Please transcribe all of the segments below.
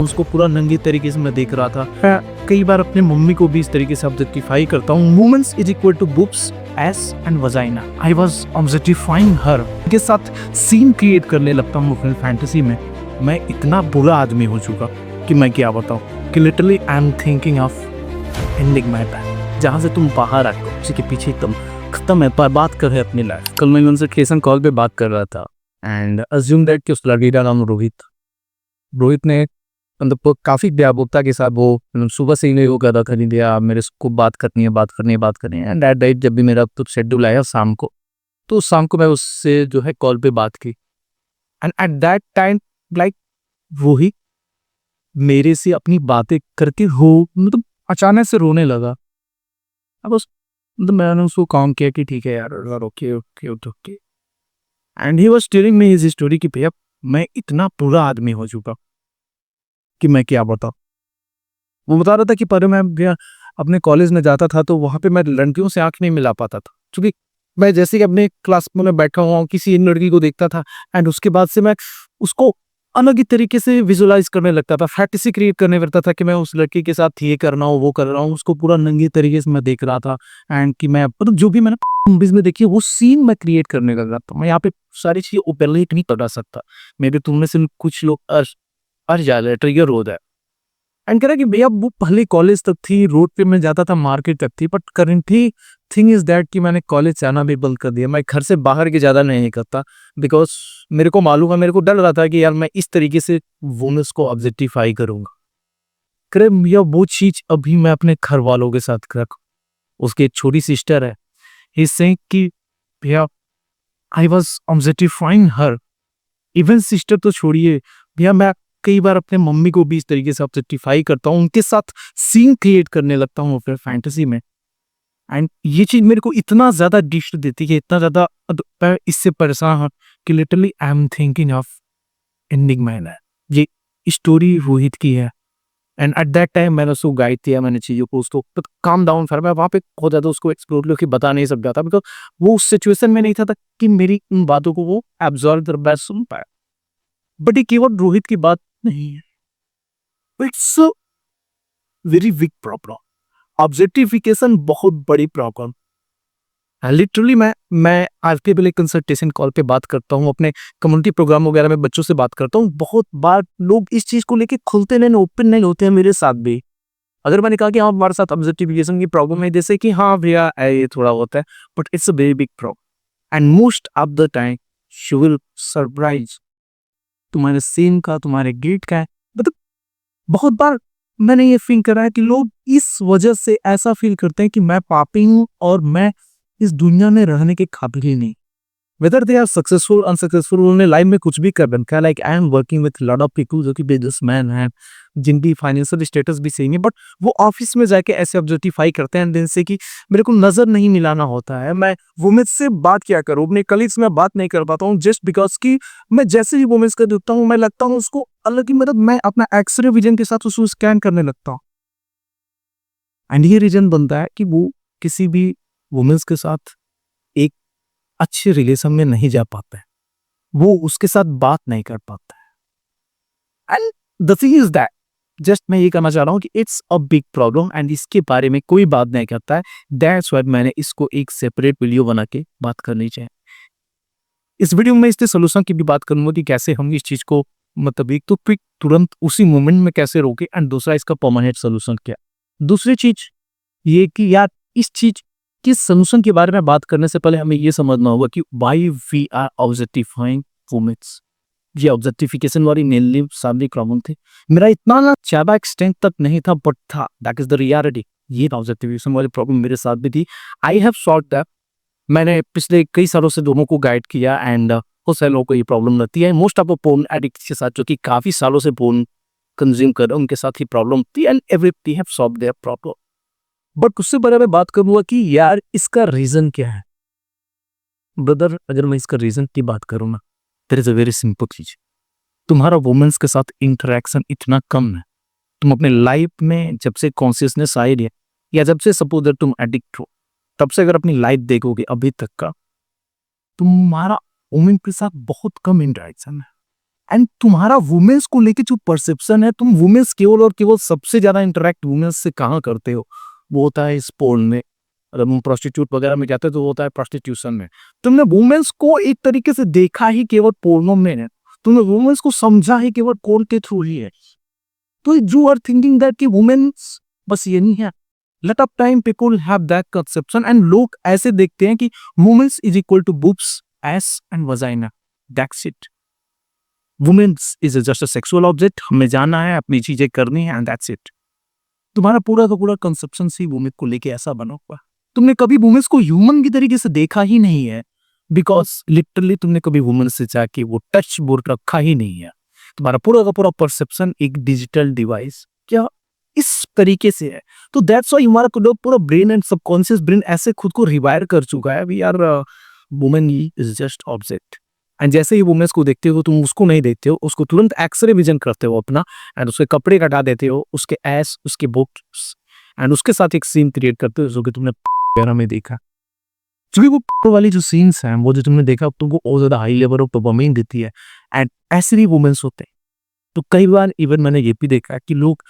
उसको पूरा नंगी तरीके से मैं देख रहा था। मैं कई बार अपने मम्मी को भी इस तरीके से ऑब्जेक्टिफाई करता हूँ। Womens is equal to boobs, ass and vagina. I was objectifying her के साथ सीन क्रिएट करने लगता हूँ अपनी फैंटेसी में। मैं इतना बुरा आदमी हो चुका कि मैं क्या बताऊँ कि literally I am thinking of ending my life. जहाँ से तुम बाहर आते हो उसी के पीछे तुम खत्म है, पर बात कर रहे अपनी लाइफ। कल मैं उनसे केसन कॉल पे बात कर रहा था एंड अज्यूम दैट कि उस लड़की का नाम रोहित ने मतलब काफ़ी व्यापकता के साथ वो सुबह से ही नहीं वो कर रहा था, नहीं दिया मेरे को बात करनी है एंड एट जब भी मेरा तो शेड्यूल आया शाम को, तो शाम को मैं उससे जो है कॉल पे बात की and at that time like वो ही मेरे से अपनी बातें करके मतलब अचानक से रोने लगा। अब उस मतलब मैंने उसको काम किया कि ठीक है यार, okay okay okay and he was telling me his story कि भैया मैं इतना बुरा आदमी हो चुका कि मैं क्या बताऊं। वो बता रहा था कि पहले मैं भैया अपने कॉलेज में जाता था तो वहां पे मैं लड़कियों से आंख नहीं मिला पाता था, क्योंकि मैं जैसे कि अपने क्लास में मैं बैठा हुआ हूँ किसी लड़की को देखता था एंड उसके बाद से मैं उसको अलग ही तरीके से विजुलाइज करने लगता था, फैंटेसी क्रिएट करने लगता था कि मैं उस लड़की के साथ ये कर रहा हूँ वो कर रहा हूँ, उसको पूरा नंगी तरीके से मैं देख रहा था एंड कि मैं मतलब जो भी मैंने मूवीज में देखी है वो सीन मैं क्रिएट करने लगा था। मैं यहाँ पे सारी चीजें ओपनली नहीं बता सकता, मे बी तुम में से कुछ लोग अर जा रहे ट्रिगर हो जाए एंड कह रहा कि भैया वो पहले कॉलेज तक थी, रोड पे मैं जाता था, मार्केट तक थी, but currently thing is that कि मैंने कॉलेज जाना भी बंद कर दिया। मैं घर से बाहर के ज़्यादा नहीं करता बिकॉज मेरे को मालूम है, मेरे को डर रहा था कि यार मैं इस तरीके से वुमेन्स को ऑब्जेक्टिफाई करूंगा। करे भैया वो चीज अभी मैं अपने घर वालों के साथ कर, उसकी एक छोटी सिस्टर है, ही सेइंग कि भैया आई was objectifying her. Even sister तो छोड़िए भैया, मैं कई बार अपने मम्मी को भी इस तरीके से ऑब्जेक्टिफाई करता हूँ, उनके साथ सीन क्रिएट करने लगता हूँ अपने फैंटेसी में एंड ये चीज मेरे को इतना ज्यादा डिस्ट देती है, इतना ज्यादा मैं इससे परेशान हूँ कि literally I am thinking of ending my life. ये स्टोरी रोहित की है एंड एट दैट टाइम मैंने उसको गाइड किया, मैंने चीजों को उसको काम डाउन कर, मैं वहाँ पे बहुत ज्यादा उसको एक्सप्लोर करके बता नहीं सकता था बिकॉज वो उस सिचुएशन में नहीं था कि मेरी उन बातों को वो एब्जॉर्व कर पाए, सुन पाए। बट ये केवल रोहित की बात नहीं है, it's a very big problem. Objectification बहुत बड़ी प्रॉब्लम है। लिटरली मैं आरके बेले कंसल्टेशन कॉल पे बात करता हूँ, अपने कम्युनिटी प्रोग्राम वगैरह में बच्चों से बात करता हूँ, बहुत बार लोग इस चीज को लेके खुलते नहीं, ओपन नहीं होते हैं मेरे साथ भी। अगर मैंने कहा कि हाँ हमारे साथ ऑब्जेक्टिफिकेशन की प्रॉब्लम है, जैसे कि हाँ भैया ये थोड़ा होता है, but it's a very big problem and most of the time she will surprise तुम्हारे सीन का, तुम्हारे गेट का है। मतलब बहुत बार मैंने ये फील करा है कि लोग इस वजह से ऐसा फील करते हैं कि मैं पापी हूं और मैं इस दुनिया में रहने के काबिल ही नहीं। Whether they are successful unsuccessful, उन्होंने लाइफ में कुछ भी कर रखा है, like I am working with lot of people जो कि बिजनेसमैन हैं, जिनकी फाइनेंशियल स्टेटस भी सही है, बट वो ऑफिस में जाके ऐसे ऑब्जेक्टिफाई करते हैं जिनसे कि मेरे को नजर नहीं मिलाना होता है। मैं वुमेन्स से बात क्या करूं, अपने कलीग्स में बात नहीं कर पाता हूं जस्ट बिकॉज कि मैं जैसे ही वुमेन्स का देखता हूं मैं लगता हूं उसको अलग ही, मतलब मैं अपना एक्सरे विजन के साथ उसको स्कैन करने लगता हूं एंड ये रीजन बनता है कि वो किसी भी वुमेन्स के साथ एक अच्छे रिलेशन में नहीं जा पाता है, वो उसके साथ बात नहीं कर पाता है and the thing is that just मैं ये कहना चाह रहा हूँ कि it's a big problem and इसके बारे में कोई बात नहीं करता है। दैट्स व्हाई मैंने इसको एक सेपरेट वीडियो बना के बात करनी चाहिए। इस वीडियो में इसके सोल्यूशन की भी बात करूंगा कि कैसे हम इस चीज को मतलब एक तो क्विक तुरंत उसी मोमेंट में कैसे रोके एंड दूसरा इसका परमानेंट सोल्यूशन क्या। दूसरी चीज ये कि यार इस चीज के सोल्यूशन के बारे में बात करने से पहले हमें ये समझना होगा कि why we are objectifying womens. ये ऑब्जेक्टिफिकेशन वाली मेनली शारीरिक प्रॉब्लम थी, मेरा इतना ना ज्यादा एक्सटेंट तक नहीं था बट था, दैट इज द रियलिटी। ये ऑब्जेक्टिफिकेशन वाली प्रॉब्लम मेरे साथ भी थी। I have solve that. मैंने पिछले कई सालों से दोनों को गाइड किया एंड बहुत सारे लोगों को ये प्रॉब्लम रहती है। मोस्ट ऑफ पोर्न एडिक्ट के साथ जो कि काफी सालों से पोर्न कंज्यूम कर रहे हैं उनके साथ ही प्रॉब्लम थी and everybody have solve their problem. But उससे पहले मैं बात करूंगा कि यार इसका रीजन क्या है। ब्रदर अगर मैं इसका रीजन की बात करूँ ना, there is a very simple चीज। तुम्हारा वुमेन्स के साथ इंटरेक्शन इतना कम है, तुम अपने लाइफ में जब से कॉन्शियसनेस आई है या जब से सपोज दैट तुम एडिक्ट हो तब से अगर अपनी लाइफ देखोगे अभी तक का, तुम्हारा वुमेन के साथ बहुत कम इंटरेक्शन है एंड तुम्हारा वुमेन्स को लेके जो परसेप्शन है, तुम वुमेन्स केवल और केवल सबसे ज्यादा इंटरेक्ट वुमेन्स से कहाँ करते हो, वो होता है इस पोर्न में। अगर हम प्रोस्टिट्यूट वगैरह में जाते हैं तो वो होता है प्रोस्टिट्यूशन में। तुमने वुमेन्स को एक तरीके से देखा ही केवल पोर्नो में है, तुमने वुमेन्स को समझा ही केवल पोर्न के थ्रू ही है। तो यू आर थिंकिंग दैट कि वुमेन्स बस ये नहीं है। Lot of time people have that conception and लोग ऐसे देखते हैं कि womens is equal to boobs, ass and vagina, that's it. Womens is just a sexual object, हमें जाना है, अपनी चीजें करनी है एंड दैट्स इट। तुम्हारा पूरा का पूरा कंसेप्शन सी वुमेन को लेके ऐसा बना हुआ। तुमने कभी वुमेन्स को ह्यूमन की तरीके से देखा ही नहीं है, बिकॉज लिटरली तुमने कभी वुमेन से जाके वो टच बोर्ड रखा ही नहीं है। तुम्हारा पूरा का पूरा परसेप्शन एक डिजिटल डिवाइस क्या इस तरीके से है। तो दैट्स व्हाई हमारा पूरा ब्रेन एंड सबकॉन्शियस ब्रेन ऐसे खुद को रिवायर कर चुका है, we are women is just object. And जैसे ही वुमेन्स को देखते हो, तुम उसको नहीं देखते हो, उसको तुरंत एक्सरे विजन करते हो अपना, एंड उसके कपड़े हटा देते हो, उसके एस, उसके बुक्स, एंड उसके साथ एक सीन क्रिएट करते हो जो कि तुमने वगैरह में देखा। क्योंकि वो वाली जो सीन्स हैं, वो जो तुमने देखा, तुमको और ज्यादा हाई लेवल ऑफ डोपामाइन देती है। एंड ऐसे भी वुमेन्स होते हैं। तो कई बार इवन मैंने ये भी देखा है कि लोग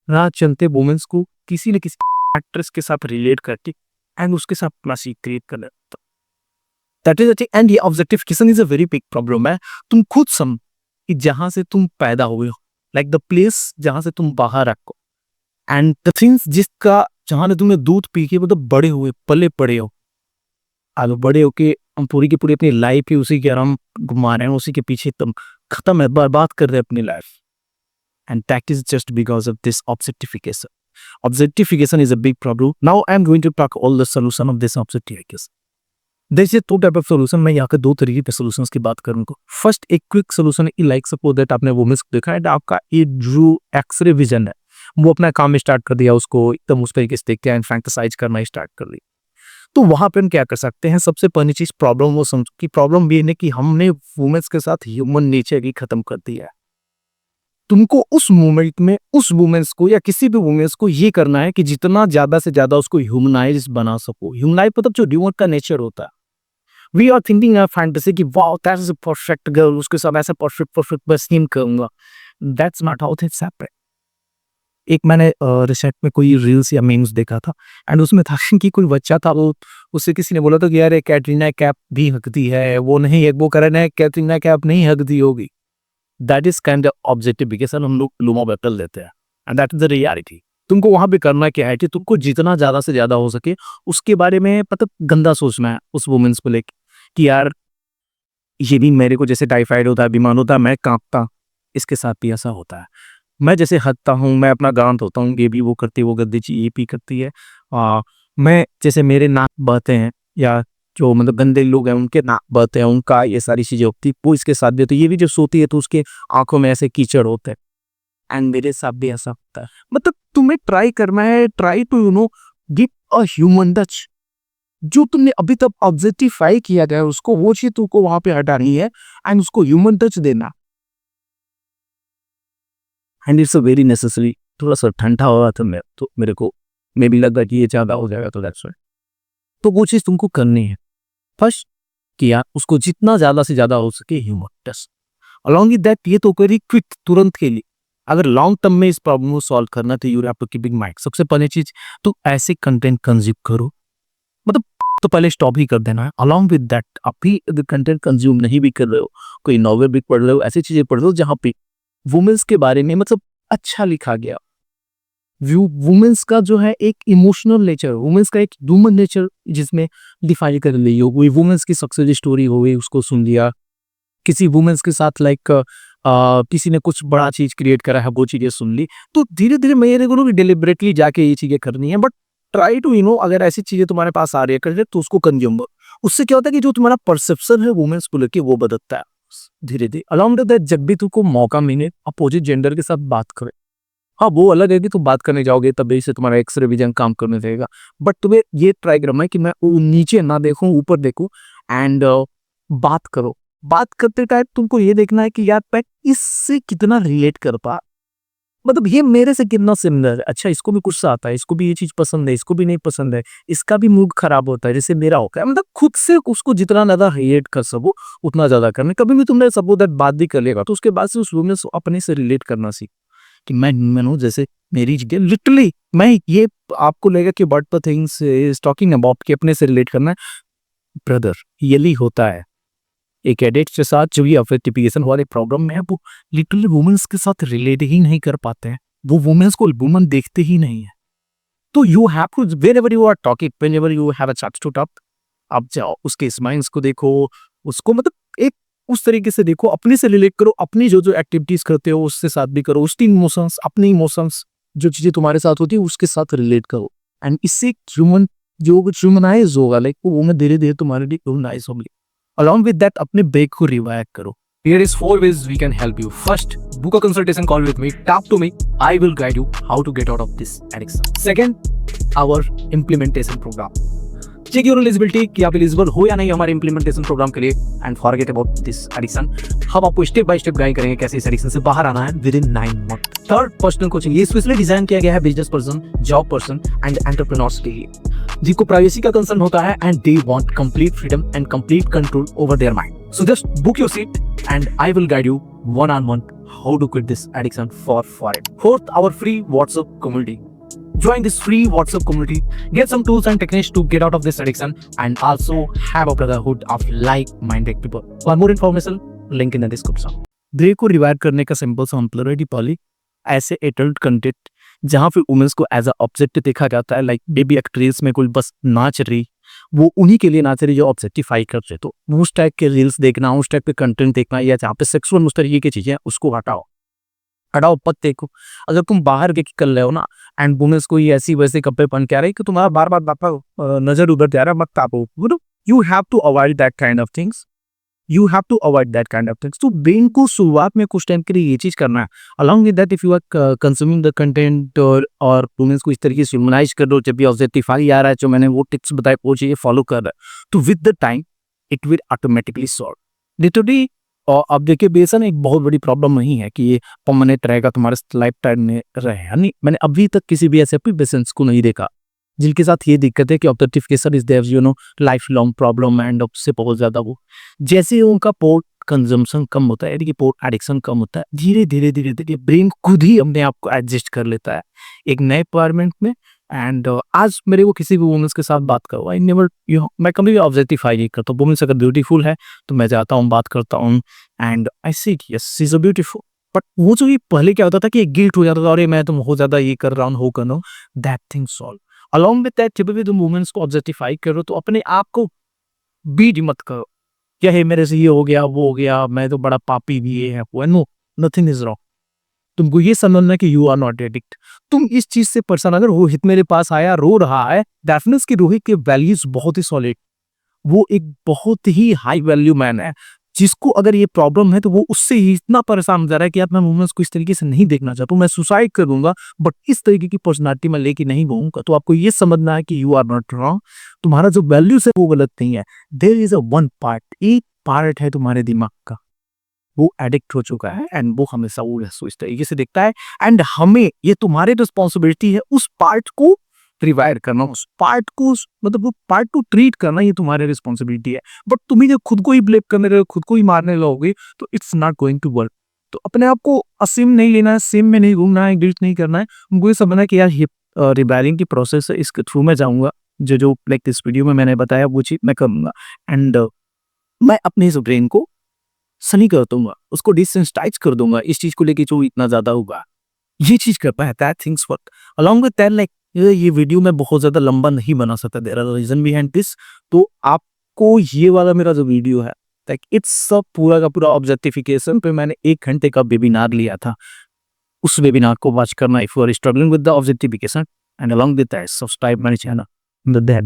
राह चलते वुमेन्स को किसी न किसी एक्ट्रेस के साथ रिलेट करके एंड उसके साथ अपना सीन क्रिएट कर लेते। दैट इज एंड ये objectification is a very big problem है। तुम खुद समझ कि जहां से तुम पैदा हुए हो, लाइक द प्लेस जहां से तुम बाहर रखो, एंड द थिंग्स जिसका जहां ने तुम्हें दूध पी के मतलब बड़े हुए, पले पड़े हो, अब बड़े होके हम पूरी की पूरी अपनी लाइफ ही उसी के आराम घुमा रहे हैं, उसी के पीछे तुम खत्म है, बर्बाद कर रहे हैं अपनी life. And that is just because of this objectification. Objectification is a big problem. Now I am going to talk all the solution of this objectification. देखिए टू टाइप ऑफ सोल्यूशन, मैं यहाँ के दो तरीके के सोल्यूशंस की बात करूँगा। फर्स्ट एक क्विक सोल्यूशन है, लाइक सपोज दैट आपने वुमेन्स को देखा है, आपका ये जो एक्सरे विजन है वो अपना काम स्टार्ट कर दिया, उसको एकदम उस तरीके से देखते हैं, फैंटेसाइज करना स्टार्ट कर दिया। तो वहां पे हम क्या कर सकते हैं, सबसे पहली चीज प्रॉब्लम वो समझो कि प्रॉब्लम ये है कि हमने वुमेन्स के साथ ह्यूमन नेचर ही खत्म कर दिया है। तुमको उस मोमेंट में उस वुमेन्स को या किसी भी वुमेन्स को ये करना है कि जितना ज्यादा से ज्यादा उसको ह्यूमनाइज बना सको। ह्यूमनाइज मतलब जो ह्यूमन का नेचर होता है। We are thinking a fantasy कि wow that is a perfect girl, उसके साथ ऐसा परफेक्ट परफेक्ट बस सीन करूंगा। That's not how things happen. एक मैंने रिसेंट में कोई रील्स या मीम्स देखा था, एंड उसमें था कि कोई बच्चा था, वो उससे किसी ने बोला था कि यार ये कैटरीना कैफ भी हकती है, वो नहीं है, वो कह रहे हैं कैटरीना कैफ नहीं हकती होगी। That is kind of objectification, हम लोग लुमा बदल देते हैं, and that is the reality. तुमको वहां पे करना क्या है कि तुमको जितना ज्यादा से ज्यादा हो सके उसके बारे में मतलब गंदा सोचना है उस वुमेन्स को लेके कि यार ये भी मेरे को जैसे टाइफाइड होता है, बीमार होता है, मैं कांपता, इसके साथ भी ऐसा होता है। मैं जैसे हंसता हूँ, मैं अपना गांठ होता हूँ, ये भी वो करती है, वो गद्दी जी ये भी करती है। मैं जैसे मेरे नाक बहते हैं, या जो मतलब गंदे लोग हैं उनके नाक बहते हैं, उनका ये सारी चीजें होती है, वो इसके साथ भी। तो ये भी जो सोती है तो उसके आंखों में ऐसे कीचड़ होते हैं, एंड मेरे साथ भी ऐसा होता है। मतलब तुम्हें ट्राई करना है, try to give a human touch. जो तुमने अभी तक ऑब्जेक्टिफाई किया गया है उसको, वो चीज तुमको वहां पे हटानी है एंड उसको ह्यूमन टच देना। And it's a very necessary. थोड़ा सा ठंडा हो रहा था मैं, तो मेरे को मे भी लग रहा कि ये ज्यादा हो जाएगा, तो दैट्स व्हाई। तो वो चीज तुमको करनी है फर्स्ट, किया उसको जितना ज्यादा से ज्यादा हो सके human touch. Along with that ये तो करी क्विक, तुरंत के लिए। अगर लॉन्ग टर्म में इस प्रॉब्लम को सॉल्व करना तो you have to keep in mind, सबसे पहली चीज तो ऐसे कंटेंट कंज्यूम करो, मतलब तो पहले स्टॉप ही कर देना है। अलॉन्ग विद दैट अभी अगर कंटेंट कंज्यूम नहीं भी कर रहे हो, कोई नॉवेल भी पढ़ रहे हो, ऐसी चीजें पढ़ रहे हो जहाँ पे वुमेन्स के बारे में मतलब अच्छा लिखा गया। वुमेन्स का जो है एक इमोशनल नेचर, वुमेन्स का एक ह्यूमन नेचर जिसमें डिफाइन कर ली हो, कोई वुमेन्स की सक्सेस स्टोरी हो गई उसको सुन लिया, किसी वुमेन्स के साथ लाइक किसी ने कुछ बड़ा चीज क्रिएट करा है वो चीजें सुन ली। तो धीरे धीरे मेरे को डिलिबरेटली जाके ये चीजें करनी है, बट ट्राई टू अगर ऐसी चीजें तुम्हारे पास आ रही है कर तो उसको कंज्यूम। उससे क्या होता है कि जो तुम्हारा परसेप्शन है वुमेन्स को लेके वो बदलता है धीरे धीरे। अलॉन्ग विद दैट जब भी तुमको मौका मिले अपोजिट जेंडर के साथ बात करे, हाँ वो अलग है कि तुम बात करने जाओगे तभी से तुम्हारा एक्सरे विजन काम करने देगा, बट तुम्हें ये ट्राई करना है कि मैं नीचे ना देखूं ऊपर देखूं, एंड बात करो। बात करते टाइम तुमको ये देखना है कि यार मैं इससे कितना रिलेट कर पा, मतलब ये मेरे से कितना सिमिलर है, अच्छा इसको भी गुस्सा आता है, इसको भी ये चीज़ पसंद है, इसको भी नहीं पसंद है, इसका भी मूड खराब होता है जैसे मेरा होता है। मतलब खुद से उसको जितना ज़्यादा हेट कर सको उतना ज़्यादा करना। कभी भी तुमने सपोज़ दैट बात भी कर लेगा तो उसके बाद से उस वुमन से अपने से रिलेट करना सीख कि मैं ह्यूमन हूँ, जैसे मेरी चीज़ें लिटरली मैं ये आपको लगेगा कि what the things is talking about कि अपने से रिलेट करना है। ब्रदर यही होता है। एक एडिक्ट के साथ जो ये ऑब्जेक्टिफिकेशन वाले प्रॉब्लम में है वो लिटरली वुमेन्स के साथ रिलेट ही नहीं कर पाते हैं। वो वुमेन्स को वुमन देखते ही नहीं है। तो you have to whenever you are talking, whenever you have a chance to talk, आप जाओ उसके स्माइल्स को देखो, उसको मतलब एक उस तरीके से देखो, अपने से रिलेट करो, अपनी जो जो एक्टिविटीज करते हो उससे साथ भी करो, उसकी इमोशंस, अपनी इमोशंस जो चीजें तुम्हारे साथ होती है उसके साथ रिलेट करो। एंड इससे ह्यूमन जो ह्यूमनाइज होगा, लाइक वो वुमन धीरे धीरे तुम्हारे लिए ह्यूमनाइज होगी। Along with that, अपने ब्रेक को रिवायर करो। Here is 4 ways we can help you. First, book a consultation call with me. Talk to me. I will guide you how to get out of this addiction. Second, our implementation program. Check your eligibility कि आप eligible हो या नहीं हमारे implementation programme के लिए and forget about this addiction. हम आपको स्टेप बाय स्टेप गाइड करेंगे कैसे इस एडिक्शन से बाहर आना है with in 9 month. Third, personal coaching. ये स्पेशली डिजाइन किया गया है business person, job person and entrepreneurs के लिए जिनको प्राइवेसी का कंसर्न होता है and they want complete freedom and complete control over their mind. So just book your seat and I will guide you one-on-one how to quit this addiction for it. Fourth, our free WhatsApp community. Join this free WhatsApp community, get some tools and techniques to get out of this addiction and also have a brotherhood of like-minded people. For more information, link in the description. Break को revive करने का simple सा मतलब है poly ऐसे adult content जहाँ पे women's को एज अ ऑब्जेक्ट देखा जाता है, लाइक बेबी एक्ट्रेस में कोई बस नाच रही, वो उन्हीं के लिए नाच रही जो ऑब्जेक्टिफाई कर रहे, तो उस टाइप के रील्स देखना, उस टाइप के कंटेंट देखना या जहाँ पे सेक्सुअल उस तरीके की चीजें उसको हटाओ पत देखो। अगर तुम बाहर के कर रहे हो ना एंड वुमेन्स को ये ऐसी वैसे कपड़े पहन के आ रही कि तुम्हारा बार बार बापा नजर उधर जा रहा है, मत तापो। You have to avoid that kind of things, you have to avoid that kind of things. तो ब्रेन को शुरुआत में कुछ टाइम के लिए ये चीज करना है। Along with that, if you are consuming the content और वुमेन्स को इस तरीके से ह्यूमनाइज कर दो, जब भी ऑब्जेक्टिफाई आ रहा है जो मैंने वो टिप्स बताए वो चाहिए फॉलो कर रहा है, तो with the time it will automatically solve literally. और अब देखिए बेसन एक बहुत बड़ी प्रॉब्लम नहीं है कि ये परमानेंट रहेगा तुम्हारे लाइफ टाइम में रहे, नहीं मैंने अभी तक किसी भी ऐसे पेशेंट्स को नहीं देखा जिनके साथ ये दिक्कत है कि objectification is there you know life long problem and उससे बहुत ज्यादा वो जैसे उनका पोर्ट कंजम्पशन कम होता है यानी कि पोर्ट एडिक्शन कम होता है, धीरे धीरे धीरे धीरे ब्रेन खुद ही अपने आप को एडजस्ट कर लेता है एक नए एनवायरनमेंट में। एंड आज मेरे को किसी भी वुमेन्स के साथ बात करो, आई नेवर मैं कभी भी ऑब्जेक्टिफाई नहीं करता। वुमेन्स अगर ब्यूटीफुल है तो मैं जाता हूँ बात करता हूँ and I see yes she is a beautiful. But वो जो ये पहले क्या होता था कि एक गिल्ट हो जाता था, अरे मैं तुम हो ज्यादा ये कर रहा हूँ हो कर रहा हूँ, that thing solve. Along with that जब भी तुम वुमेन्स को ऑब्जेक्टिफाई करो तो अपने आप को बीट मत करो क्या है मेरे से ये हो गया वो हो गया, मैं तो बड़ा पापी भी ये है वो है। No, nothing is wrong. तुमको ये समझना कि यू आर नॉट एडिक्ट। तुम इस चीज से परेशान, अगर रोहित मेरे पास आया रो रहा है, दैट मींस कि रोहित के वैल्यूज बहुत ही सॉलिड, वो एक बहुत ही हाई वैल्यू मैन है जिसको अगर ये प्रॉब्लम है तो वो उससे ही इतना परेशान हो जा रहा है कि आप मैं वुमेन्स को इस तरीके से नहीं देखना चाहता हूँ, मैं सुसाइड कर दूंगा बट इस तरीके की पर्सनालिटी में लेके नहीं रहूंगा। तो आपको ये समझना है कि यू आर नॉट रॉन्ग, तुम्हारा जो वैल्यूज है वो गलत नहीं है। There is a one part, एक पार्ट है तुम्हारे दिमाग का वो एडिक्ट हो चुका है एंड वो हमेशा वो इस तरीके से देखता है एंड हमें ये तुम्हारी रिस्पॉन्सिबिलिटी है उस पार्ट को रिवायर करना, उस पार्ट को मतलब वो पार्ट को ट्रीट करना, ये तुम्हारी रिस्पॉन्सिबिलिटी है। बट तुम्हें जब खुद को ही ब्लेम करने लगोगे, खुद को ही मारने लगोगे तो it's not going to work. तो अपने आप को असीम नहीं लेना है, सेम में नहीं घूमना है, गिल्ट नहीं करना है, उनको ये समझना है कि यार ये रिवायरिंग की प्रोसेस है, इसके थ्रू मैं जाऊंगा, जो जो लाइक इस वीडियो में मैंने बताया वो चीज मैं करूंगा एंड मैं अपने इस ब्रेन को सनी कर दूंगा, उसको डिसेंसिटाइज कर दूंगा इस चीज को लेके जो इतना ज्यादा होगा, ये चीज कर पाया that things work. Along with that like ये वीडियो मैं बहुत ज्यादा लंबा नहीं बना सकता, there are reason behind this. तो आपको ये वाला मेरा जो वीडियो है लाइक इट्स सब पूरा का पूरा ऑब्जेक्टिफिकेशन पे मैंने 1 घंटे का वेबिनार लिया था, उस वेबिनार को वॉच करना if you are struggling with the objectification and along with that subscribe my channel the that